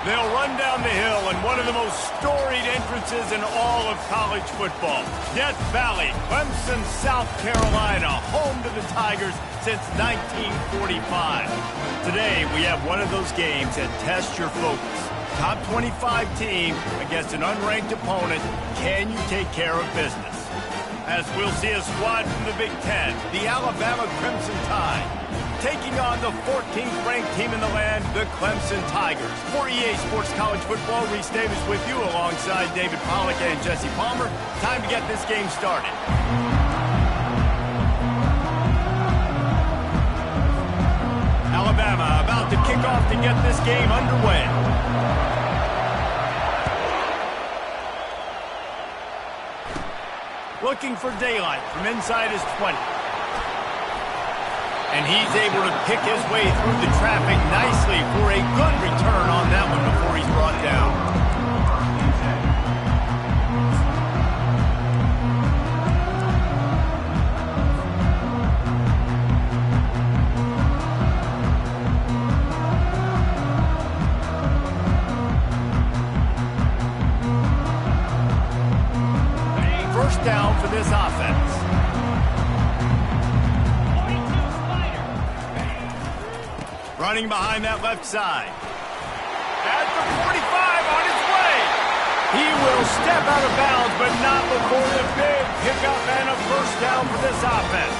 They'll run down the hill in one of the most storied entrances in all of college football. Death Valley, Clemson, South Carolina, home to the Tigers since 1945. Today, we have one of those games that tests your focus. Top 25 team against an unranked opponent. Can you take care of business? As we'll see a squad from the Big Ten, the Alabama Crimson Tide, taking on the 14th ranked team in the land, the Clemson Tigers. For EA Sports College Football, Reese Davis with you alongside David Pollack and Jesse Palmer. Time to get this game started. Alabama about to kick off to get this game underway. Looking for daylight from inside his 20. And he's able to pick his way through the traffic nicely for a good return on that one before he's brought down. First down for this offense. Running behind that left side. At the 45 on his way. He will step out of bounds, but not before the big pickup and a first down for this offense.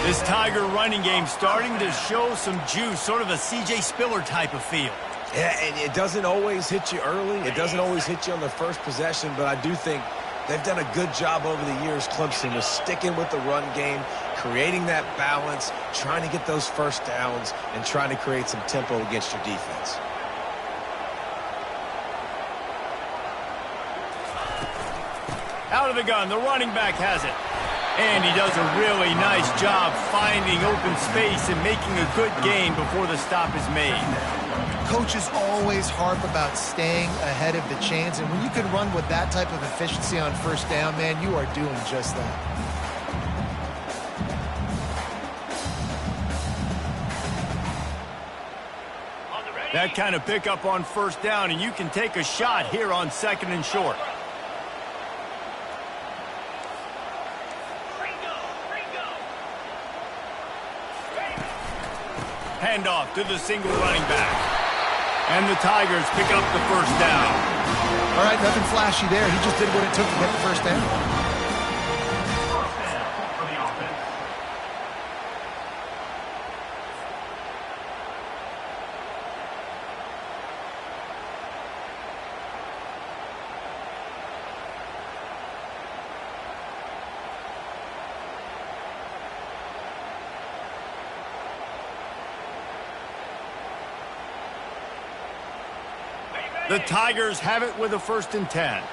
This Tiger running game starting to show some juice, sort of a C.J. Spiller type of feel. Yeah, and it doesn't always hit you early. It doesn't always hit you on the first possession, but I do think they've done a good job over the years, Clemson, with sticking with the run game, creating that balance, trying to get those first downs, and trying to create some tempo against your defense. Out of the gun, the running back has it. And he does a really nice job finding open space and making a good gain before the stop is made. Coaches always harp about staying ahead of the chains, and when you can run with that type of efficiency on first down, man, you are doing just that. That kind of pickup on first down, and you can take a shot here on second and short. Handoff to the single running back. And the Tigers pick up the first down. All right, nothing flashy there. He just did what it took to get the first down. The Tigers have it with a 1st and 10.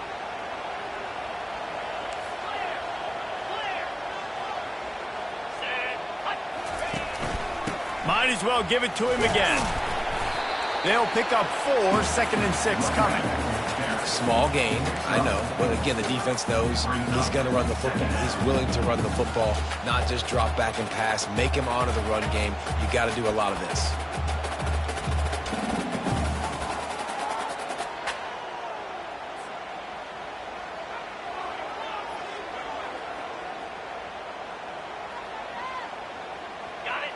Might as well give it to him again. They'll pick up 4, 2nd and 6 coming. Small gain, I know, but again, the defense knows he's going to run the football. He's willing to run the football, not just drop back and pass, make him honor the run game. You got to do a lot of this.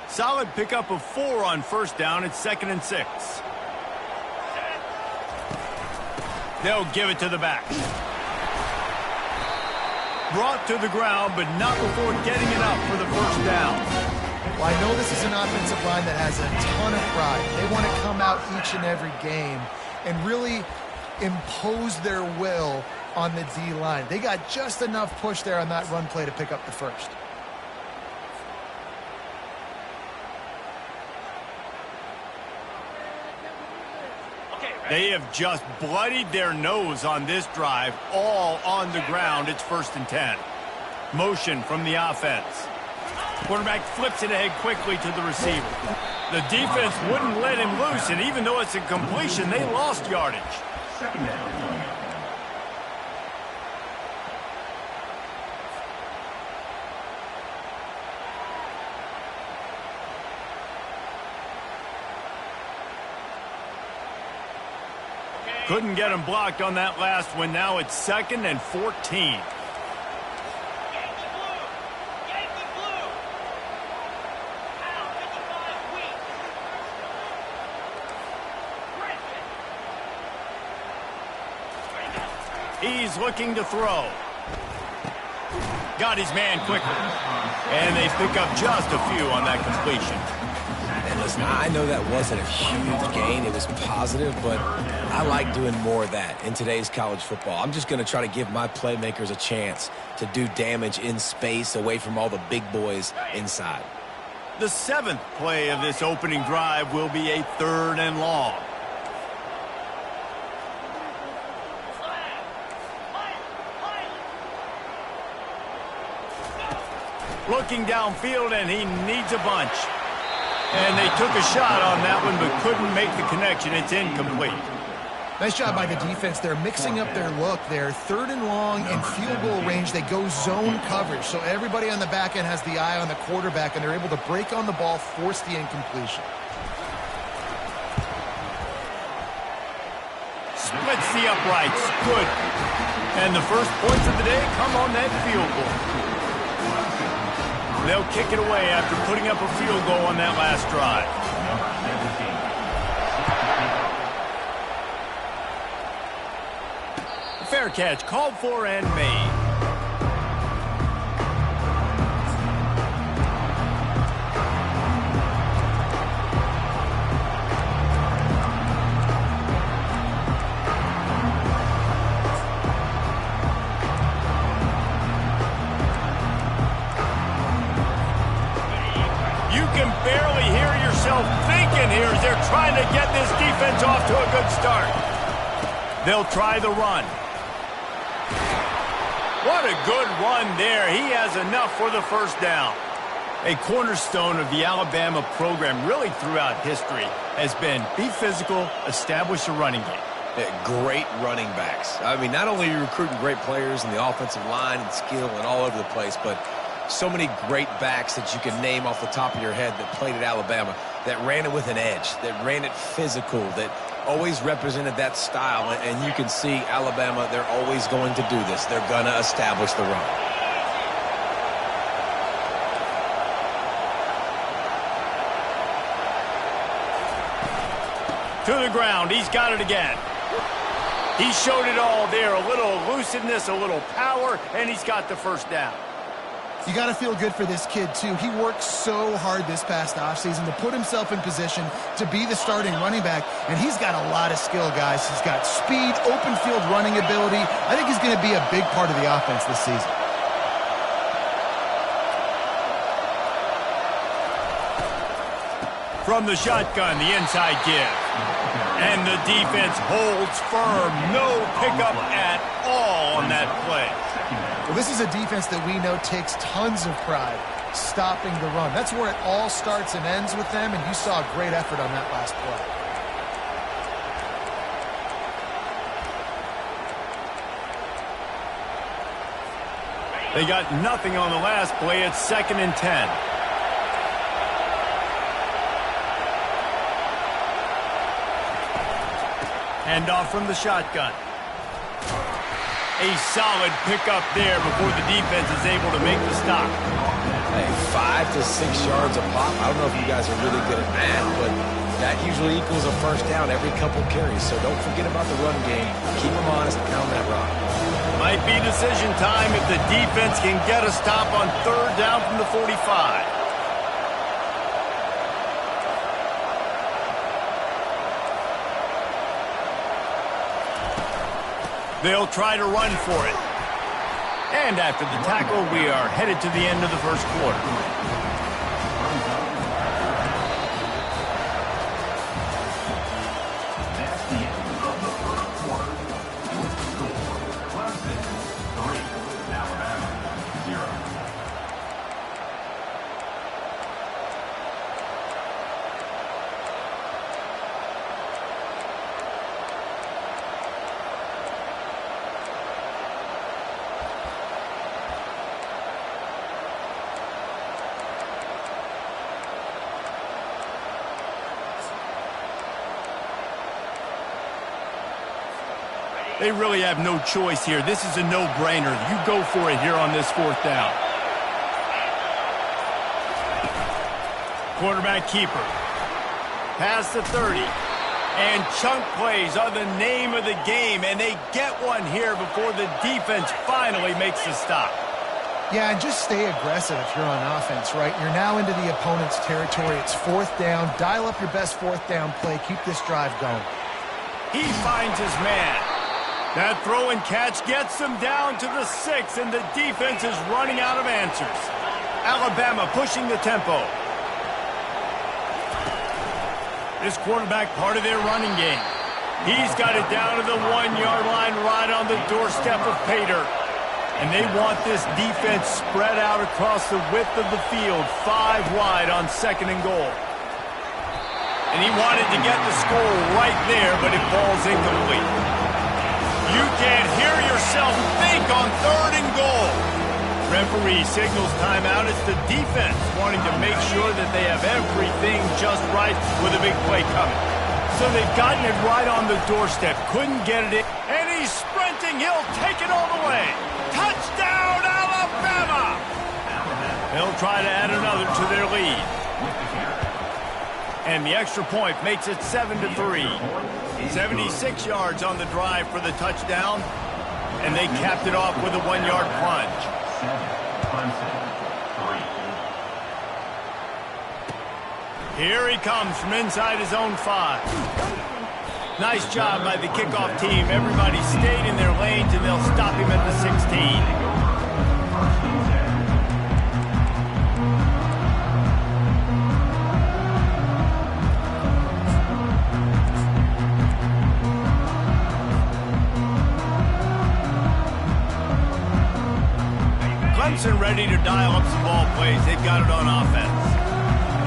Solid pickup of 4 on first down. It's 2nd and 6. They'll give it to the back. Brought to the ground, but not before getting it up for the first down. Well, I know this is an offensive line that has a ton of pride. They want to come out each and every game and really impose their will on the D-line. They got just enough push there on that run play to pick up the first. They have just bloodied their nose on this drive, all on the ground. It's 1st and 10. Motion from the offense. Quarterback flips it ahead quickly to the receiver. The defense wouldn't let him loose, and even though it's a completion, they lost yardage. Second down. Couldn't get him blocked on that last one. Now it's 2nd and 14. He's looking to throw. Got his man quickly. And they pick up just a few on that completion. And listen, I know that wasn't a huge gain. It was positive, but I like doing more of that in today's college football. I'm just going to try to give my playmakers a chance to do damage in space away from all the big boys inside. The 7th play of this opening drive will be a 3rd and long. Looking downfield, and he needs a bunch. And they took a shot on that one, but couldn't make the connection. It's incomplete. Nice job by the defense. They're mixing up their look there. 3rd and long in field goal range. They go zone coverage. So everybody on the back end has the eye on the quarterback, and they're able to break on the ball, force the incompletion. Splits the uprights. Good. And the first points of the day come on that field goal. They'll kick it away after putting up a field goal on that last drive. Fair catch called for and made. Barely hear yourself thinking here as they're trying to get this defense off to a good start. They'll try the run. What a good run there. He has enough for the first down. A cornerstone of the Alabama program really throughout history has been be physical, establish a running game. Yeah, great running backs. I mean, not only are you recruiting great players in the offensive line and skill and all over the place, but so many great backs that you can name off the top of your head that played at Alabama, that ran it with an edge, that ran it physical, that always represented that style. And you can see Alabama, they're always going to do this. They're going to establish the run. To the ground. He's got it again. He showed it all there. A little elusiveness, a little power, and he's got the first down. You got to feel good for this kid, too. He worked so hard this past offseason to put himself in position to be the starting running back, and he's got a lot of skill, guys. He's got speed, open field running ability. I think he's going to be a big part of the offense this season. From the shotgun, the inside give. And the defense holds firm. No pickup at all on that play. Well, this is a defense that we know takes tons of pride stopping the run. That's where it all starts and ends with them, and you saw a great effort on that last play. They got nothing on the last play. It's 2nd and 10. Handoff from the shotgun. A solid pickup there before the defense is able to make the stop. Hey, 5 to 6 yards a pop. I don't know if you guys are really good at math, but that usually equals a first down every couple carries. So don't forget about the run game. Keep them honest and pound that rock. Might be decision time if the defense can get a stop on 3rd down from the 45. They'll try to run for it. And after the tackle, we are headed to the end of the first quarter. They really have no choice here. This is a no-brainer. You go for it here on this fourth down. Quarterback keeper. Past the 30. And chunk plays are the name of the game, and they get one here before the defense finally makes the stop. Yeah, and just stay aggressive if you're on offense, right? You're now into the opponent's territory. It's fourth down. Dial up your best fourth down play. Keep this drive going. He finds his man. That throw and catch gets them down to the 6, and the defense is running out of answers. Alabama pushing the tempo. This quarterback part of their running game. He's got it down to the 1-yard line right on the doorstep of pay dirt. And they want this defense spread out across the width of the field, 5 wide on 2nd and goal. And he wanted to get the score right there, but it falls incomplete. You can't hear yourself think on 3rd and goal. Referee signals timeout. It's the defense wanting to make sure that they have everything just right with a big play coming. So they've gotten it right on the doorstep. Couldn't get it in. And he's sprinting. He'll take it all the way. Touchdown, Alabama! They'll try to add another to their lead. And the extra point makes it 7-3. 76 yards on the drive for the touchdown. And they capped it off with a 1-yard plunge. Here he comes from inside his own 5. Nice job by the kickoff team. Everybody stayed in their lanes, and they'll stop him at the 16. Clemson ready to dial up some ball plays. They've got it on offense.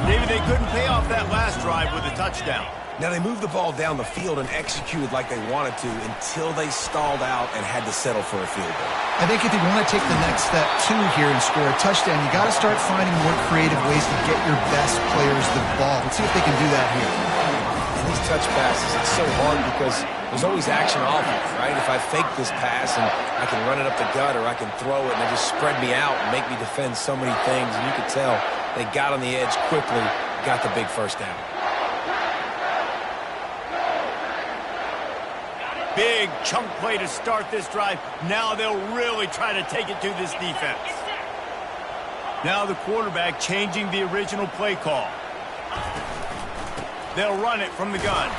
David, they couldn't pay off that last drive with a touchdown. Now, they moved the ball down the field and executed like they wanted to until they stalled out and had to settle for a field goal. I think if you want to take the next step, too, here and score a touchdown, you got to start finding more creative ways to get your best players the ball. Let's see if they can do that here. And these touch passes, it's so hard because there's always action off it, right? If I fake this pass and I can run it up the gut or I can throw it and they just spread me out and make me defend so many things, and you can tell they got on the edge quickly, got the big first down. Big chunk play to start this drive. Now they'll really try to take it to this defense. Now the quarterback changing the original play call. They'll run it from the gun.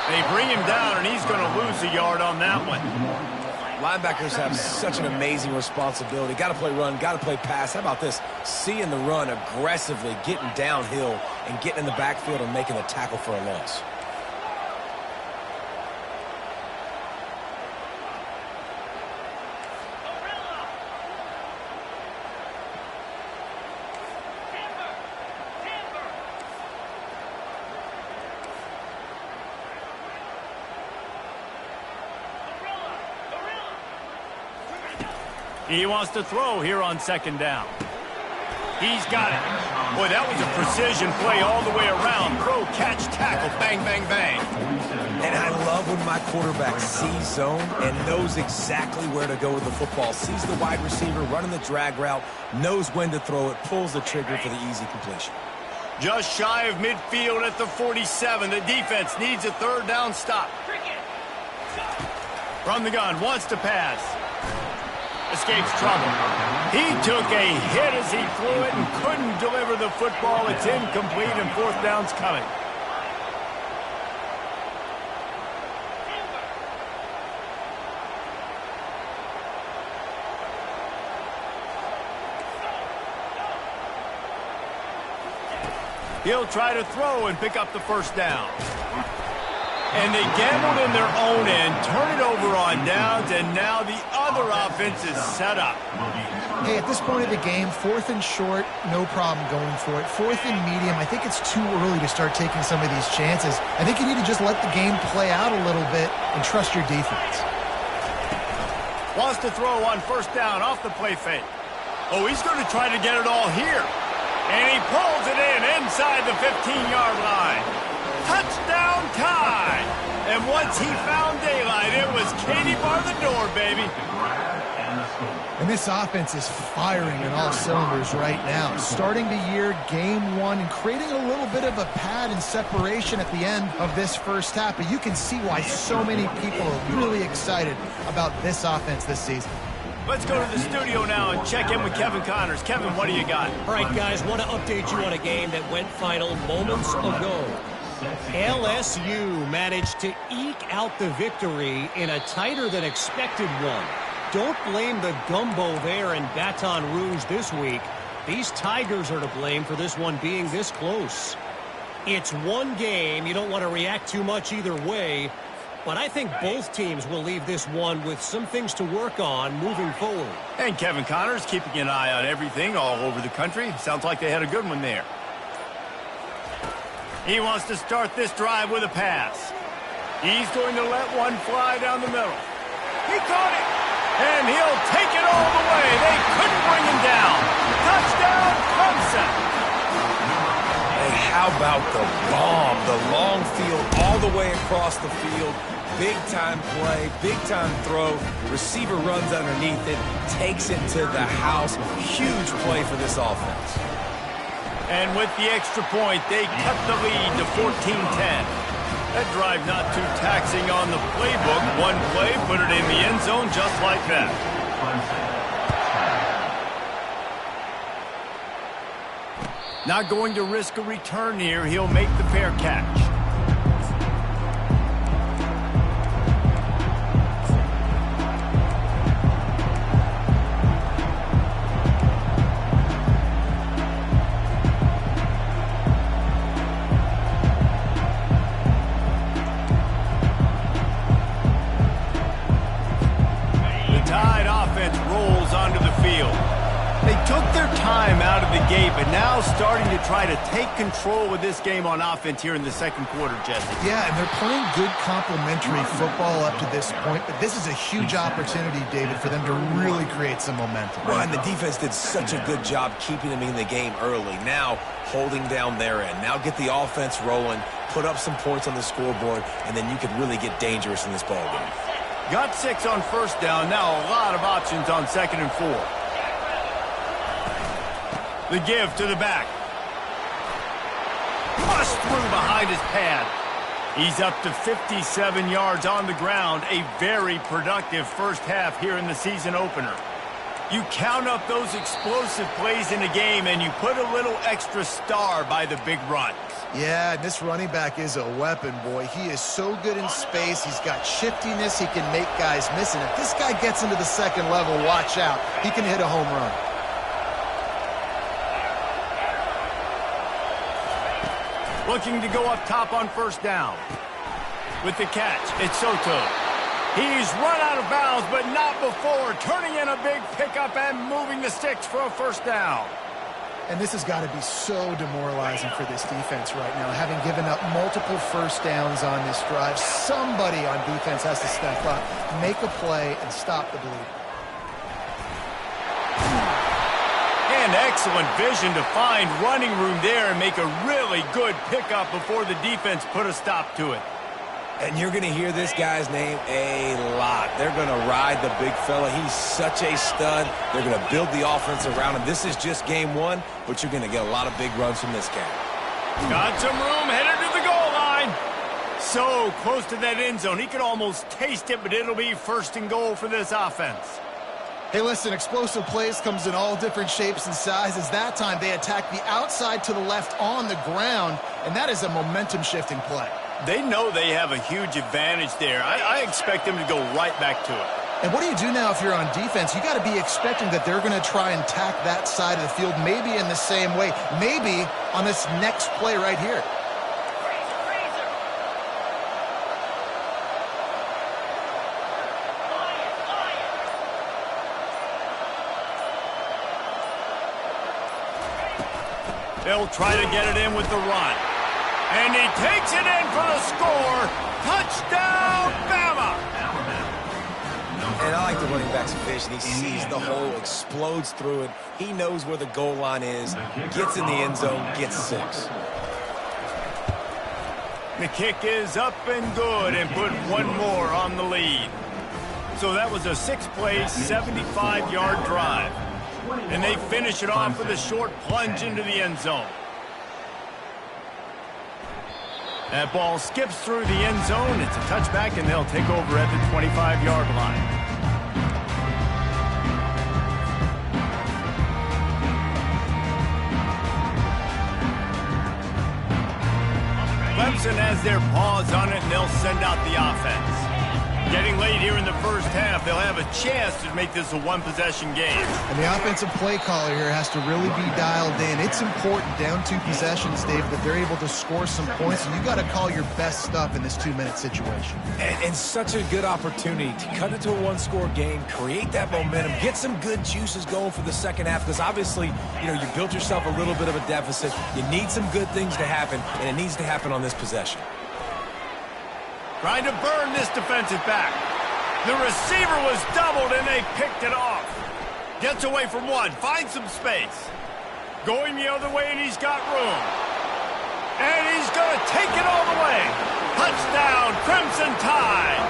They bring him down, and he's going to lose a yard on that one. Linebackers have such an amazing responsibility. Got to play run, got to play pass. How about this? Seeing the run aggressively, getting downhill, and getting in the backfield and making a tackle for a loss. He wants to throw here on 2nd down. He's got it. Boy, that was a precision play all the way around. Throw, catch, tackle, bang, bang, bang. And I love when my quarterback sees zone and knows exactly where to go with the football. Sees the wide receiver running the drag route, knows when to throw it, pulls the trigger for the easy completion. Just shy of midfield at the 47. The defense needs a 3rd down stop. From the gun, wants to pass. Escapes trouble. He took a hit as he threw it and couldn't deliver the football. It's incomplete, and 4th down's coming. He'll try to throw and pick up the 1st down. And they gambled in their own end, turn it over on downs, and now the other offense is set up. Hey, at this point of the game, 4th and short, no problem going for it. 4th and medium, I think it's too early to start taking some of these chances. I think you need to just let the game play out a little bit and trust your defense. Wants to throw on 1st down off the play fake. Oh, he's going to try to get it all here. And he pulls it in inside the 15-yard line. Touchdown tie. And once he found daylight, it was Katie bar the door, baby. And this offense is firing in all cylinders right now. Starting the year, game one, and creating a little bit of a pad and separation at the end of this first half. But you can see why so many people are really excited about this offense this season. Let's go to the studio now and check in with Kevin Connors. Kevin, what do you got? All right, guys, want to update you on a game that went final moments ago. LSU managed to eke out the victory in a tighter than expected one. Don't blame the gumbo there in Baton Rouge this week. These Tigers are to blame for this one being this close. It's one game. You don't want to react too much either way. But I think both teams will leave this one with some things to work on moving forward. And Kevin Connors keeping an eye on everything all over the country. Sounds like they had a good one there. He wants to start this drive with a pass. He's going to let one fly down the middle. He caught it. And he'll take it all the way. They couldn't bring him down. Touchdown, Clemson. Hey, how about the bomb? The long field all the way across the field. Big-time play, big-time throw. Receiver runs underneath it, takes it to the house. Huge play for this offense. And with the extra point, they cut the lead to 14-10. That drive not too taxing on the playbook. One play, put it in the end zone just like that. Not going to risk a return here. He'll make the fair catch. Rolls onto the field. They took their time out of the gate, but now starting to try to take control of this game on offense here in the second quarter, Jesse. Yeah, and they're playing good complementary football up to this point, but this is a huge opportunity, David, for them to really create some momentum. Well, and the defense did such a good job keeping them in the game early. Now, holding down their end. Now get the offense rolling, put up some points on the scoreboard, and then you could really get dangerous in this ballgame. Got 6 on first down. Now a lot of options on 2nd and 4. The give to the back. Bust through behind his pad. He's up to 57 yards on the ground. A very productive first half here in the season opener. You count up those explosive plays in a game, and you put a little extra star by the big runs. Yeah, this running back is a weapon, boy. He is so good in space. He's got shiftiness. He can make guys miss. And if this guy gets into the second level, watch out. He can hit a home run. Looking to go up top on first down. With the catch, it's Soto. He's run out of bounds, but not before. Turning in a big pickup and moving the sticks for a first down. And this has got to be so demoralizing for this defense right now. Having given up multiple first downs on this drive, somebody on defense has to step up, make a play, and stop the bleed. And excellent vision to find running room there and make a really good pickup before the defense put a stop to it. And you're going to hear this guy's name a lot. They're going to ride the big fella. He's such a stud. They're going to build the offense around him. This is just game one, but you're going to get a lot of big runs from this cat. Got some room, headed to the goal line. So close to that end zone. He could almost taste it, but it'll be 1st and goal for this offense. Hey, listen, explosive plays comes in all different shapes and sizes. That time they attack the outside to the left on the ground, and that is a momentum-shifting play. They know they have a huge advantage there. I expect them to go right back to it. And what do you do now if you're on defense? You got to be expecting that they're going to try and tack that side of the field, maybe in the same way, maybe on this next play right here. They'll try to get it in with the run. And he takes it in for the score. Touchdown, Bama! And I like the running back's vision. He sees the hole, explodes through it. He knows where the goal line is, gets in the end zone, gets 6. The kick is up and good and put one more on the lead. So that was a 6-play, 75-yard drive. And they finish it off with a short plunge into the end zone. That ball skips through the end zone. It's a touchback, and they'll take over at the 25-yard line. Clemson has their paws on it, and they'll send out the offense. Getting late here in the first half, they'll have a chance to make this a one-possession game. And the offensive play caller here has to really be dialed in. It's important down 2 possessions, Dave, that they're able to score some points, and you got to call your best stuff in this 2-minute situation. And such a good opportunity to cut into a one-score game, create that momentum, get some good juices going for the second half, because obviously, you know, you built yourself a little bit of a deficit. You need some good things to happen, and it needs to happen on this possession. Trying to burn this defensive back. The receiver was doubled, and they picked it off. Gets away from one, finds some space. Going the other way, and he's got room. And he's going to take it all the way. Touchdown, Crimson Tide.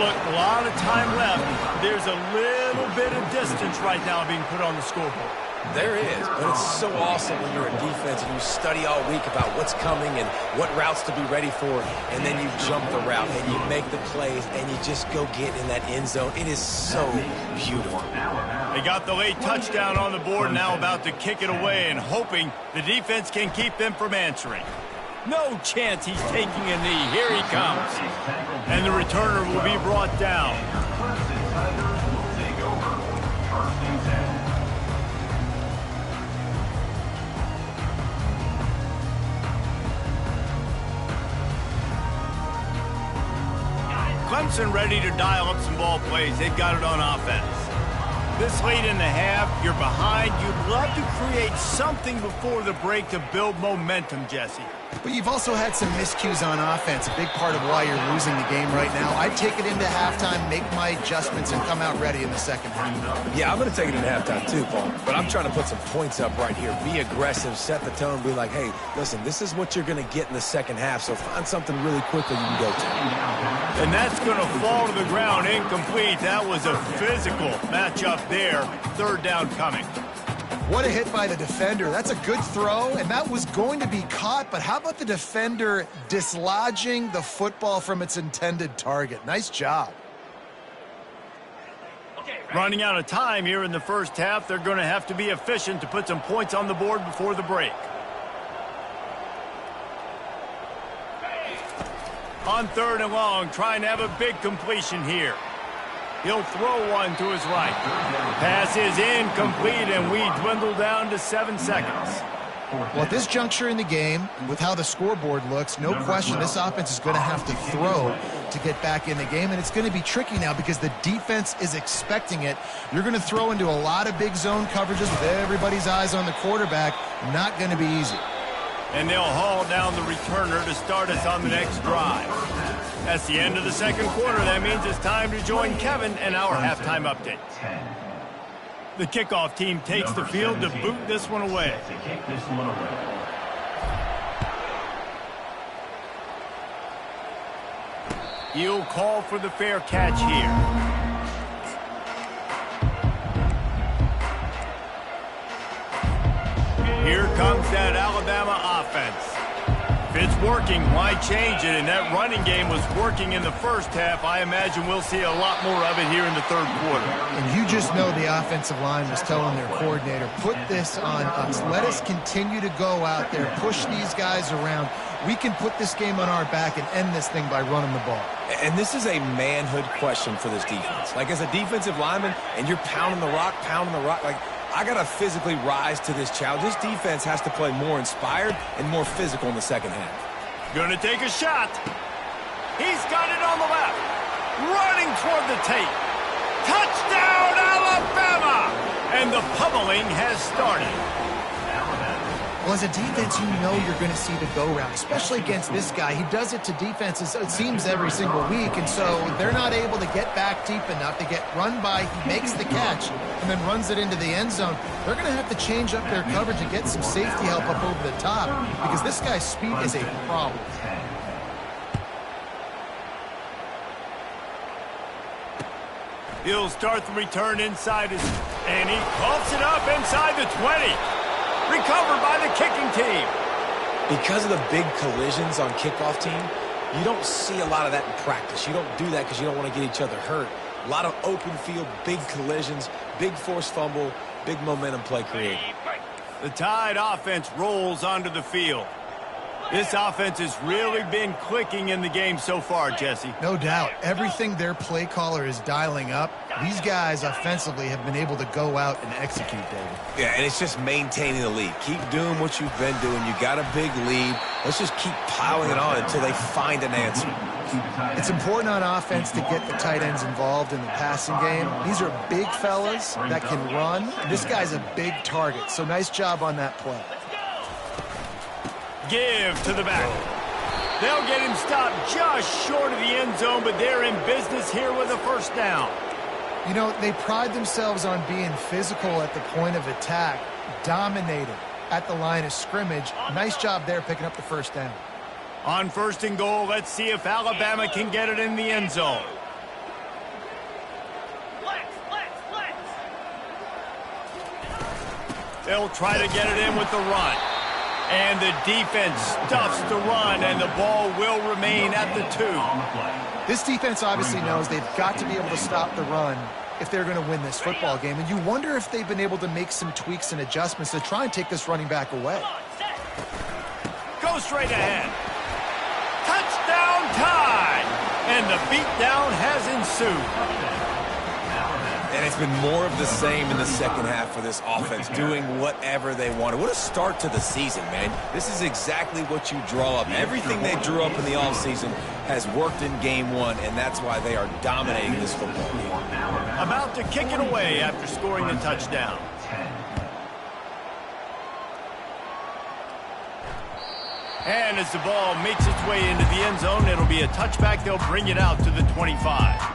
Look, a lot of time left. There's a little bit of distance right now being put on the scoreboard. There is, but it's so awesome when you're a defense and you study all week about what's coming and what routes to be ready for, and then you jump the route and you make the plays and you just go get in that end zone. It is so beautiful. They got the late touchdown on the board, now about to kick it away and hoping the defense can keep them from answering. No chance he's taking a knee. Here he comes. And the returner will be brought down. Clemson ready to dial up some ball plays. They've got it on offense. This late in the half, you're behind. You'd love to create something before the break to build momentum, Jesse. But you've also had some miscues on offense, a big part of why you're losing the game right now. I'd take it into halftime, make my adjustments, and come out ready in the second half. Yeah, I'm going to take it into halftime too, Paul. But I'm trying to put some points up right here. Be aggressive, set the tone, be like, hey, listen, this is what you're going to get in the second half, so find something really quickly you can go to. And that's going to fall to the ground incomplete. That was a physical matchup there. Third down coming. What a hit by the defender. That's a good throw, and that was going to be caught, but how about the defender dislodging the football from its intended target? Nice job. Running out of time here in the first half. They're going to have to be efficient to put some points on the board before the break. On 3rd and long, trying to have a big completion here. He'll throw one to his right. Pass is incomplete, and we dwindle down to 7 seconds. Well, at this juncture in the game, with how the scoreboard looks, no question this offense is going to have to throw to get back in the game, and it's going to be tricky now because the defense is expecting it. You're going to throw into a lot of big zone coverages with everybody's eyes on the quarterback. Not going to be easy. And they'll haul down the returner to start us on the next drive. That's the end of the second quarter. That means it's time to join Kevin and our halftime update. The kickoff team takes the field to boot this one away. He'll call for the fair catch here. Here comes that Alabama offense. If it's working, why change it? And that running game was working in the first half. I imagine we'll see a lot more of it here in the third quarter. And you just know the offensive line was telling their coordinator, put this on us. Let us continue to go out there, push these guys around. We can put this game on our back and end this thing by running the ball. And this is a manhood question for this defense. Like, as a defensive lineman, and you're pounding the rock, like, I got to physically rise to this challenge. This defense has to play more inspired and more physical in the second half. Going to take a shot. He's got it on the left. Running toward the tape. Touchdown, Alabama! And the pummeling has started. Well, as a defense, you know you're going to see the go-round, especially against this guy. He does it to defenses, it seems, every single week, and so they're not able to get back deep enough to get run by. He makes the catch and then runs it into the end zone. They're going to have to change up their coverage and get some safety help up over the top because this guy's speed is a problem. He'll start the return inside his, and he coughs it up inside the 20. Recovered by the kicking team. Because of the big collisions on kickoff team, you don't see a lot of that in practice. You don't do that because you don't want to get each other hurt. A lot of open field, big collisions, big forced fumble, big momentum play created. The Tide offense rolls onto the field. This offense has really been clicking in the game so far, Jesse. No doubt. Everything their play caller is dialing up, these guys offensively have been able to go out and execute, David. Yeah, and it's just maintaining the lead. Keep doing what you've been doing. You got a big lead. Let's just keep piling it on until they find an answer. It's important on offense to get the tight ends involved in the passing game. These are big fellas that can run. This guy's a big target, so nice job on that play. Give to the back. They'll get him stopped just short of the end zone, but they're in business here with a first down. You know, they pride themselves on being physical at the point of attack, dominated at the line of scrimmage. Nice job there picking up the first down. On 1st and goal, let's see if Alabama can get it in the end zone. They'll try to get it in with the run. And the defense stuffs the run, and the ball will remain at the 2. This defense obviously knows they've got to be able to stop the run if they're going to win this football game. And you wonder if they've been able to make some tweaks and adjustments to try and take this running back away. Go straight ahead. Touchdown Tide! And the beatdown has ensued. And it's been more of the same in the second half for this offense, doing whatever they wanted. What a start to the season, man. This is exactly what you draw up. Everything they drew up in the offseason has worked in game one, and that's why they are dominating this football game. About to kick it away after scoring the touchdown. And as the ball makes its way into the end zone, it'll be a touchback. They'll bring it out to the 25.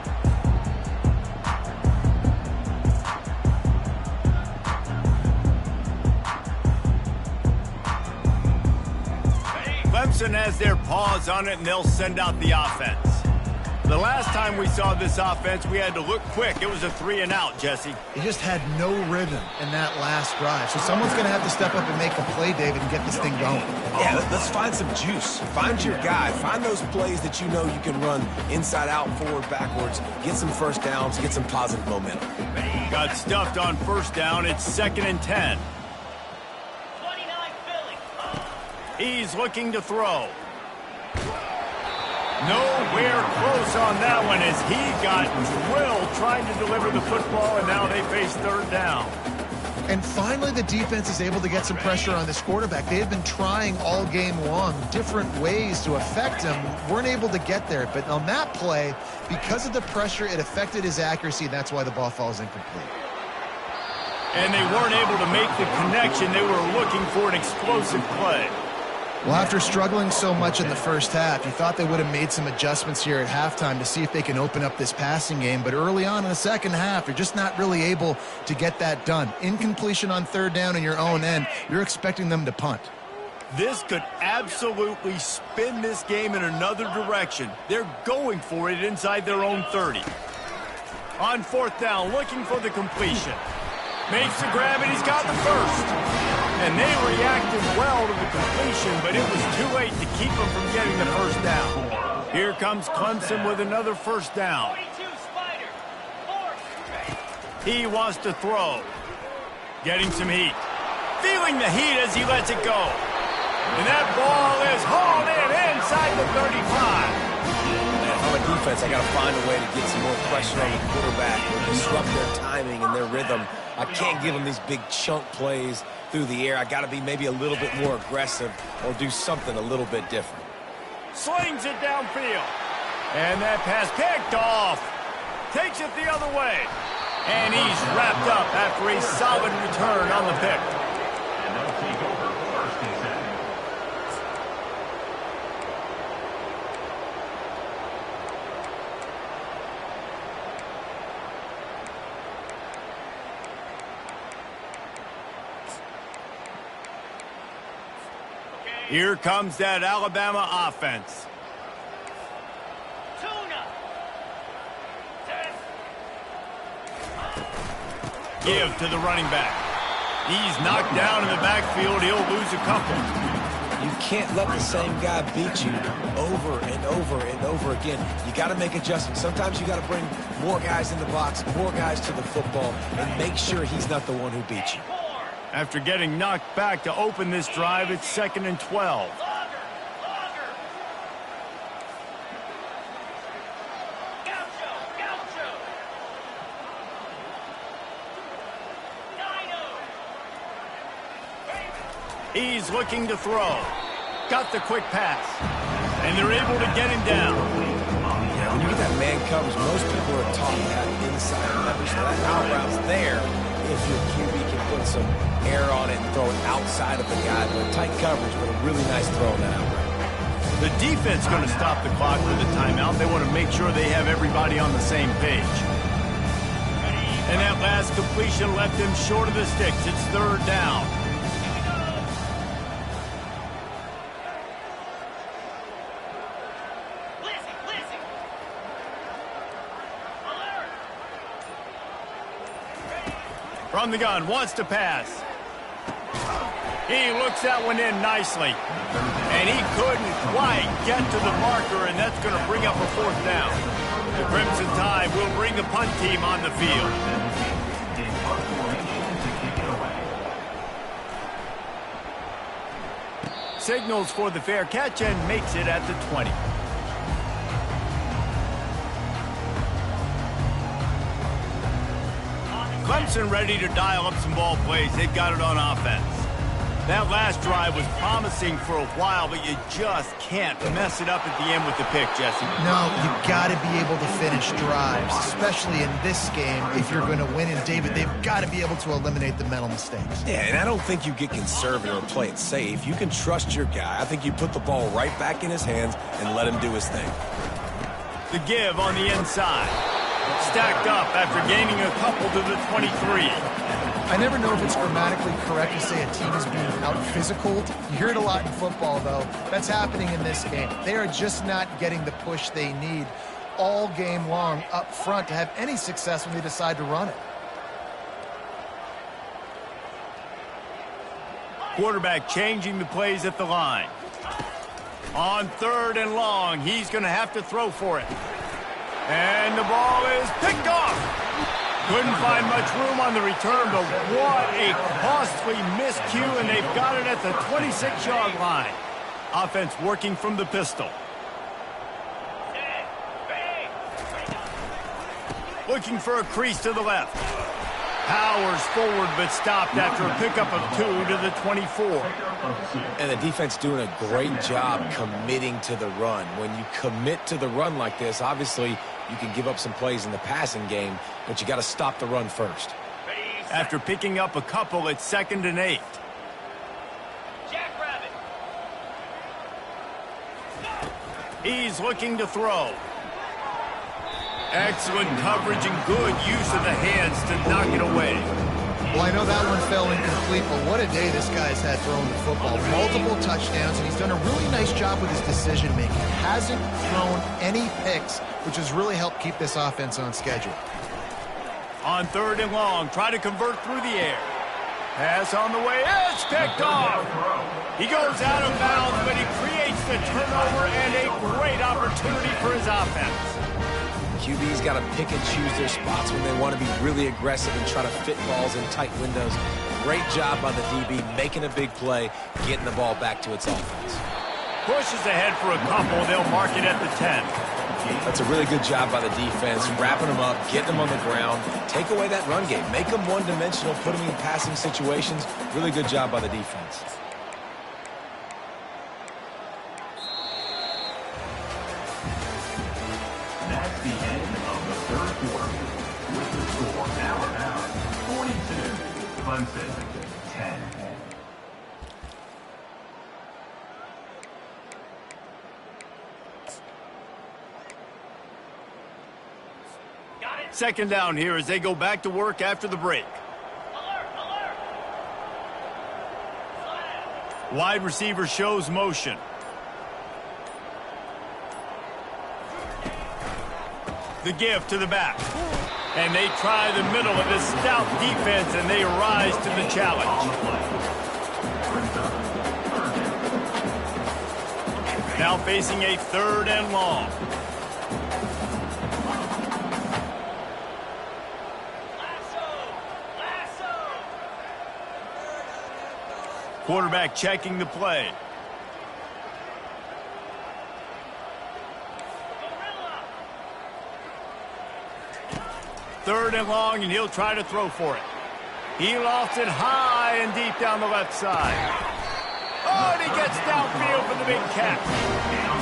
Clemson has their paws on it, and they'll send out the offense. The last time we saw this offense, we had to look quick. It was a 3-and-out, Jesse. They just had no rhythm in that last drive. So someone's going to have to step up and make a play, David, and get this thing going. Yeah, let's find some juice. Find your guy. Find those plays that you know you can run inside out, forward, backwards. Get some first downs. Get some positive momentum. Got stuffed on first down. It's 2nd and 10. He's looking to throw. Nowhere close on that one as he got drilled trying to deliver the football, and now they face 3rd down. And finally, the defense is able to get some pressure on this quarterback. They had been trying all game long different ways to affect him. Weren't able to get there. But on that play, because of the pressure, it affected his accuracy, and that's why the ball falls incomplete. And they weren't able to make the connection. They were looking for an explosive play. Well, after struggling so much in the first half, you thought they would have made some adjustments here at halftime to see if they can open up this passing game. But early on in the second half, you're just not really able to get that done. Incompletion on 3rd down in your own end, you're expecting them to punt. This could absolutely spin this game in another direction. They're going for it inside their own 30. On 4th down, looking for the completion. Makes the grab, and he's got the first. And they reacted well to the completion, but it was too late to keep them from getting the first down. Here comes Clemson with another first down. He wants to throw. Getting some heat. Feeling the heat as he lets it go. And that ball is hauled in inside the 35. If I'm a defense, I got to find a way to get some more pressure on the quarterback or disrupt their timing and their rhythm. I can't give them these big chunk plays through the air. I got to be maybe a little bit more aggressive or do something a little bit different. Slings it downfield. And that pass picked off. Takes it the other way. And he's wrapped up after a solid return on the pick. Here comes that Alabama offense. Give to the running back. He's knocked down in the backfield. He'll lose a couple. You can't let the same guy beat you over and over and over again. You got to make adjustments. Sometimes you got to bring more guys in the box, more guys to the football, and make sure he's not the one who beats you. After getting knocked back to open this drive, it's 2nd and 12. He's looking to throw. Got the quick pass. And they're able to get him down. Yeah, when you get that man coverage, most people are taught to have inside leverage. So that out route's there if your QB can put some air on it and throw it outside of the guy. But tight coverage, but a really nice throw on that out route. The defense going to stop the clock with a timeout. They want to make sure they have everybody on the same page. And that last completion left him short of the sticks. It's 3rd down. From the gun, wants to pass. He looks that one in nicely. And he couldn't quite get to the marker, and that's going to bring up a 4th down. The Crimson Tide will bring the punt team on the field. Signals for the fair catch and makes it at the 20. Clemson ready to dial up some ball plays. They've got it on offense. That last drive was promising for a while, but you just can't mess it up at the end with the pick, Jesse. No, you've got to be able to finish drives, especially in this game if you're going to win. And, David, they've got to be able to eliminate the mental mistakes. Yeah, and I don't think you get conservative or play it safe. You can trust your guy. I think you put the ball right back in his hands and let him do his thing. The give on the inside. Stacked up after gaining a couple to the 23. I never know if it's grammatically correct to say a team is being out-physicaled. You hear it a lot in football, though. That's happening in this game. They are just not getting the push they need all game long up front to have any success when they decide to run it. Quarterback changing the plays at the line. On 3rd and long, he's going to have to throw for it. And the ball is picked off. Couldn't find much room on the return, but what a costly miscue, and they've got it at the 26-yard line. Offense working from the pistol. Looking for a crease to the left. Powers forward, but stopped after a pickup of 2 to the 24. And the defense doing a great job committing to the run. When you commit to the run like this, obviously you can give up some plays in the passing game, but you got to stop the run first. After picking up a couple, it's 2nd and 8. Jackrabbit. He's looking to throw. Excellent coverage and good use of the hands to knock it away. Well, I know that one fell incomplete, but what a day this guy's had throwing the football. Multiple touchdowns, and he's done a really nice job with his decision-making. Hasn't thrown any picks, which has really helped keep this offense on schedule. On 3rd and long, try to convert through the air. Pass on the way, it's picked off. He goes out of bounds, but he creates the turnover and a great opportunity for his offense. QB's got to pick and choose their spots when they want to be really aggressive and try to fit balls in tight windows. Great job by the DB, making a big play, getting the ball back to its offense. Pushes ahead for a couple. They'll mark it at the 10. That's a really good job by the defense, wrapping them up, getting them on the ground. Take away that run game. Make them one-dimensional, put them in passing situations. Really good job by the defense. That's the end of the 3rd quarter. With the score now 42, Clemson 10. Second down here as they go back to work after the break. Wide receiver shows motion. The give to the back. And they try the middle of this stout defense, and they rise to the challenge. Now facing a 3rd and long. Quarterback checking the play. Third and long, and he'll try to throw for it. He lofts it high and deep down the left side. Oh, and he gets downfield for the big catch.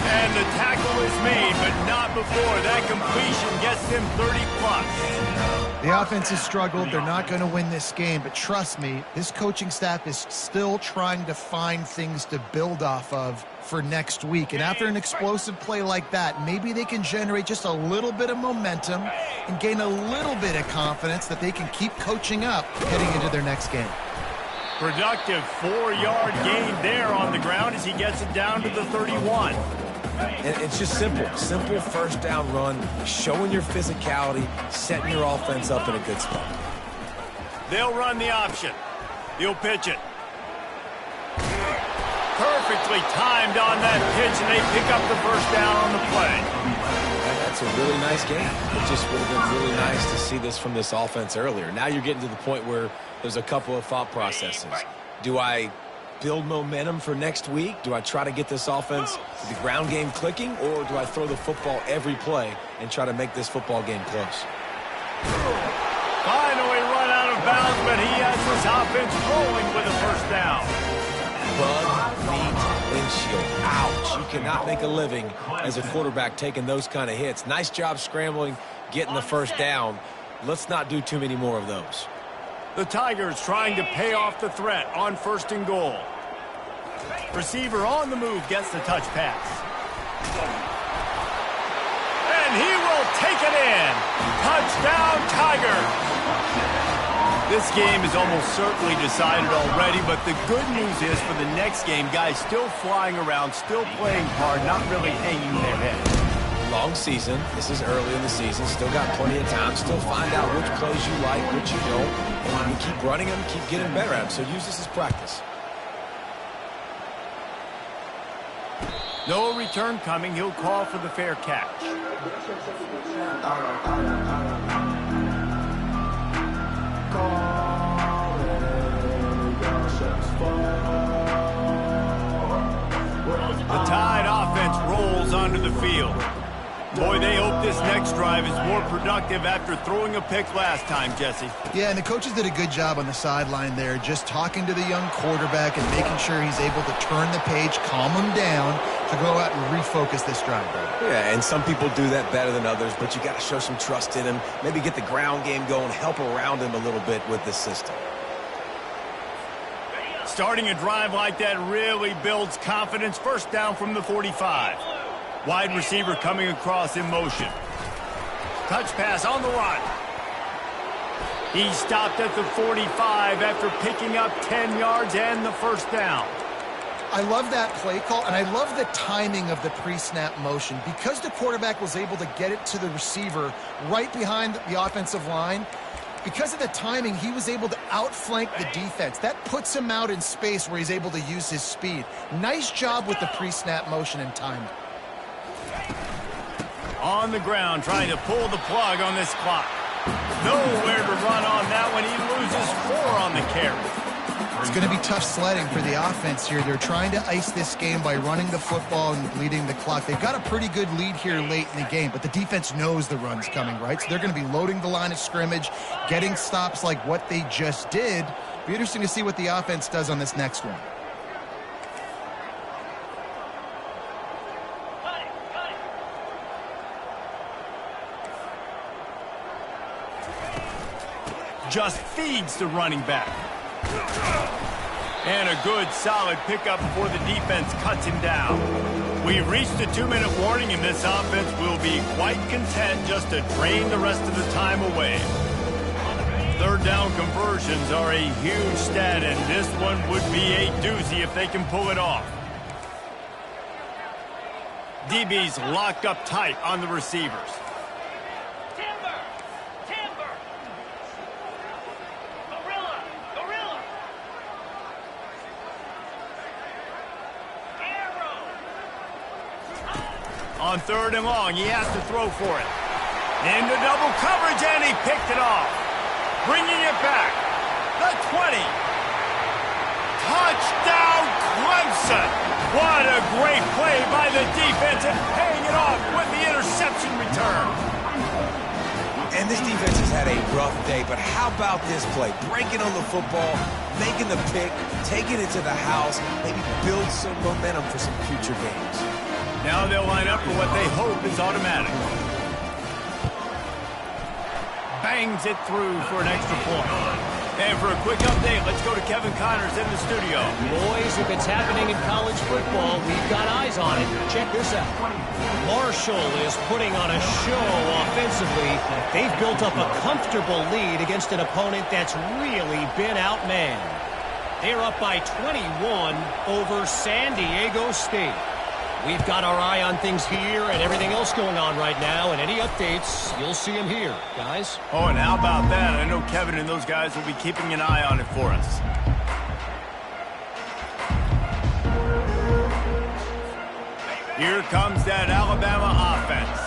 And the tackle is made, but not before. That completion gets them 30+. The offense has struggled. They're not going to win this game, but trust me, this coaching staff is still trying to find things to build off of for next week. And after an explosive play like that, maybe they can generate just a little bit of momentum and gain a little bit of confidence that they can keep coaching up heading into their next game. Productive 4-yard gain there on the ground as he gets it down to the 31. And it's just simple. Simple first down run, showing your physicality, setting your offense up in a good spot. They'll run the option. He'll pitch it. Perfectly timed on that pitch, and they pick up the first down on the play. That's a really nice game. It just would have been really nice to see this from this offense earlier. Now you're getting to the point where there's a couple of thought processes. Do I build momentum for next week? Do I try to get this offense, the ground game clicking, or do I throw the football every play and try to make this football game close? Finally run out of bounds, but he has his offense rolling with a first down. Bug feet windshield. Ouch. You cannot make a living as a quarterback taking those kind of hits. Nice job scrambling, getting the first down. Let's not do too many more of those. The Tigers trying to pay off the threat on 1st and goal. Receiver on the move gets the touch pass. And he will take it in. Touchdown, Tigers. This game is almost certainly decided already, but the good news is for the next game, guys still flying around, still playing hard, not really hanging their head. Long season. This is early in the season. Still got plenty of time. Still find out which plays you like, which you don't. And you keep running them, keep getting better at them. So use this as practice. No return coming. He'll call for the fair catch. The Tide offense rolls onto the field. Boy, they hope this next drive is more productive after throwing a pick last time, Jesse. Yeah, and the coaches did a good job on the sideline there, just talking to the young quarterback and making sure he's able to turn the page, calm him down to go out and refocus this drive. Yeah, and some people do that better than others, but you got to show some trust in him. Maybe get the ground game going, help around him a little bit with this system. Starting a drive like that really builds confidence. First down from the 45. Wide receiver coming across in motion. Touch pass on the run. He stopped at the 45 after picking up 10 yards and the first down. I love that play call, and I love the timing of the pre-snap motion. Because the quarterback was able to get it to the receiver right behind the offensive line, because of the timing, he was able to outflank the defense. That puts him out in space where he's able to use his speed. Nice job with the pre-snap motion and timing. On the ground, trying to pull the plug on this clock. Nowhere to run on that one. He loses 4 on the carry. It's going to be tough sledding for the offense here. They're trying to ice this game by running the football and bleeding the clock. They've got a pretty good lead here late in the game, but the defense knows the run's coming, right? So they're going to be loading the line of scrimmage, getting stops like what they just did. Be interesting to see what the offense does on this next one. Just feeds the running back. And a good, solid pickup before the defense cuts him down. We've reached a 2-minute warning, and this offense will be quite content just to drain the rest of the time away. Third down conversions are a huge stat, and this one would be a doozy if they can pull it off. DB's locked up tight on the receivers. Timber! Timber! Gorilla! Gorilla! Arrow! On third and long, he has to throw for it. Into double coverage, and he picked it off. Bringing it back. The 20. Touchdown, Clemson. What a great play by the defense, and paying it off with the interception return. And this defense has had a rough day, but how about this play? Breaking on the football, making the pick, taking it to the house, maybe build some momentum for some future games. Now they'll line up for what they hope is automatic. Bangs it through for an extra point. And for a quick update, let's go to Kevin Connors in the studio. Boys, if it's happening in college football, we've got eyes on it. Check this out. Marshall is putting on a show offensively. They've built up a comfortable lead against an opponent that's really been outmanned. They're up by 21 over San Diego State. We've got our eye on things here and everything else going on right now, and any updates, you'll see them here, guys. Oh, and how about that? I know Kevin and those guys will be keeping an eye on it for us. Here comes that Alabama offense.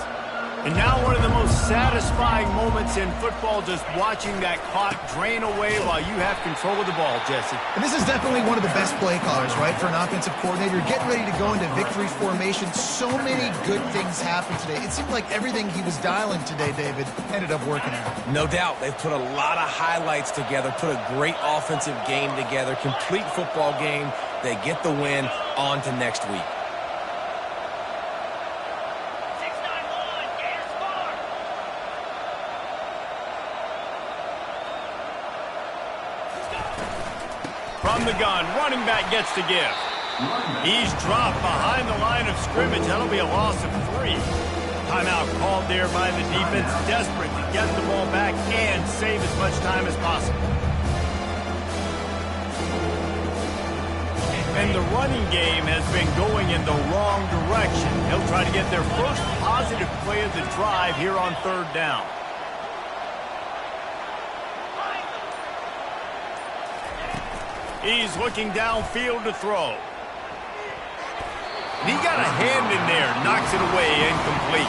And now one of the most satisfying moments in football, just watching that clock drain away while you have control of the ball, Jesse. And this is definitely one of the best play callers, right, for an offensive coordinator. Getting ready to go into victory formation. So many good things happened today. It seemed like everything he was dialing today, David, ended up working out. No doubt. They've put a lot of highlights together, put a great offensive game together, complete football game. They get the win. On to next week. From the gun, running back gets to give. He's dropped behind the line of scrimmage. That'll be a loss of 3. Timeout called there by the defense, desperate to get the ball back and save as much time as possible. And the running game has been going in the wrong direction. He'll try to get their first positive play of the drive here on third down. He's looking downfield to throw. And he got a hand in there, knocks it away, incomplete.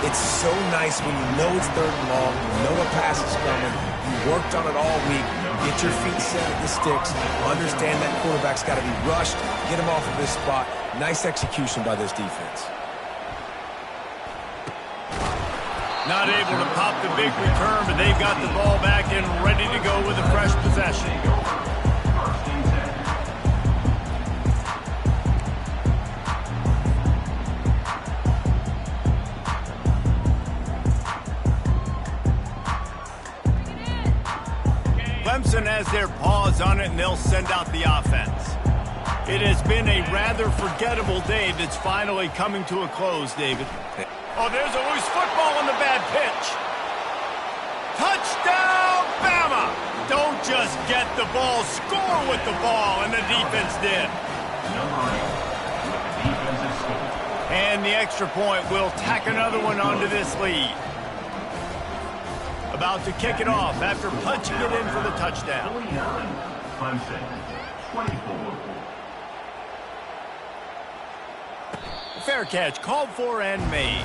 It's so nice when you know it's third and long, you know a pass is coming, you worked on it all week, get your feet set at the sticks, understand that quarterback's got to be rushed, get him off of this spot. Nice execution by this defense. Not able to pop the big return, but they've got the ball back and ready to go with a fresh possession. Clemson has their paws on it, and they'll send out the offense. It has been a rather forgettable day that's finally coming to a close, David. Oh, there's a loose football on the bad pitch. Touchdown, Bama! Don't just get the ball, score with the ball, and the defense did. And the extra point will tack another one onto this lead. About to kick it off after punching it in for the touchdown. Clemson, 24. Fair catch, called for and made.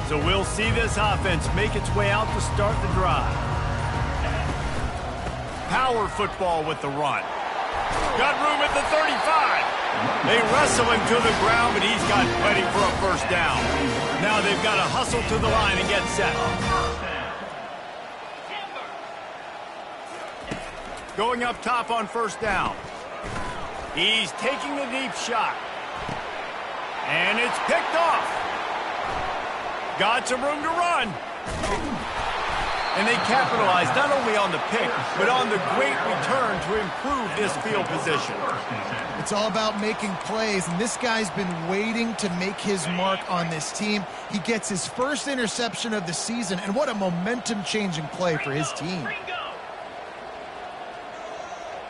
So we'll see this offense make its way out to start the drive. Power football with the run. Got room at the 35. They wrestle him to the ground, but he's got plenty for a first down. Now they've got to hustle to the line and get set. Going up top on first down. He's taking a deep shot. And it's picked off. Got some room to run. And they capitalized not only on the pick, but on the great return to improve this field position. It's all about making plays, and this guy's been waiting to make his mark on this team. He gets his first interception of the season, and what a momentum-changing play for his team. Ringo.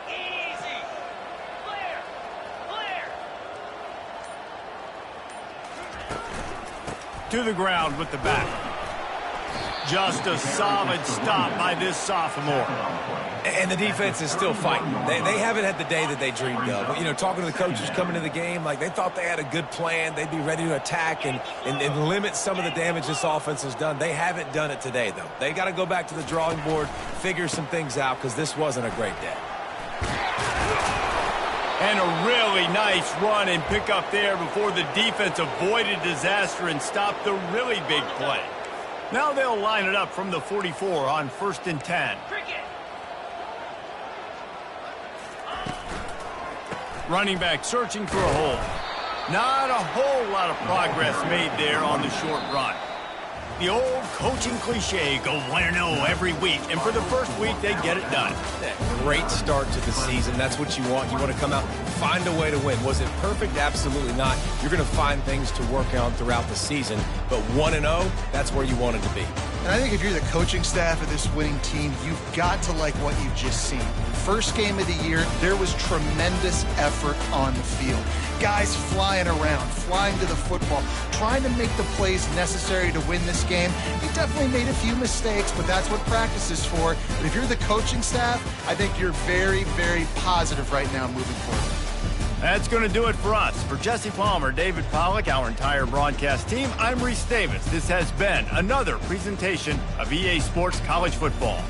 Easy. Clear. Clear. To the ground with the back. Just a solid stop by this sophomore. And the defense is still fighting. They haven't had the day that they dreamed of. You know, talking to the coaches coming to the game, like they thought they had a good plan. They'd be ready to attack and limit some of the damage this offense has done. They haven't done it today, though. They got to go back to the drawing board, figure some things out, because this wasn't a great day. And a really nice run and pick up there before the defense avoided disaster and stopped the really big play. Now they'll line it up from the 44 on 1st and 10. Cricket. Running back searching for a hole. Not a whole lot of progress made there on the short run. The old coaching cliche, go 1-0 every week. And for the first week, they get it done. Great start to the season. That's what you want. You want to come out, find a way to win. Was it perfect? Absolutely not. You're going to find things to work on throughout the season. But 1-0, that's where you want it to be. And I think if you're the coaching staff of this winning team, you've got to like what you've just seen. First game of the year, there was tremendous effort on the field. Guys flying around, flying to the football, trying to make the plays necessary to win this game. He definitely made a few mistakes, but that's what practice is for. But if you're the coaching staff, I think you're very, very positive right now moving forward. That's going to do it for us. For Jesse Palmer, David Pollack, our entire broadcast team, I'm Reese Davis. This has been another presentation of EA Sports College Football.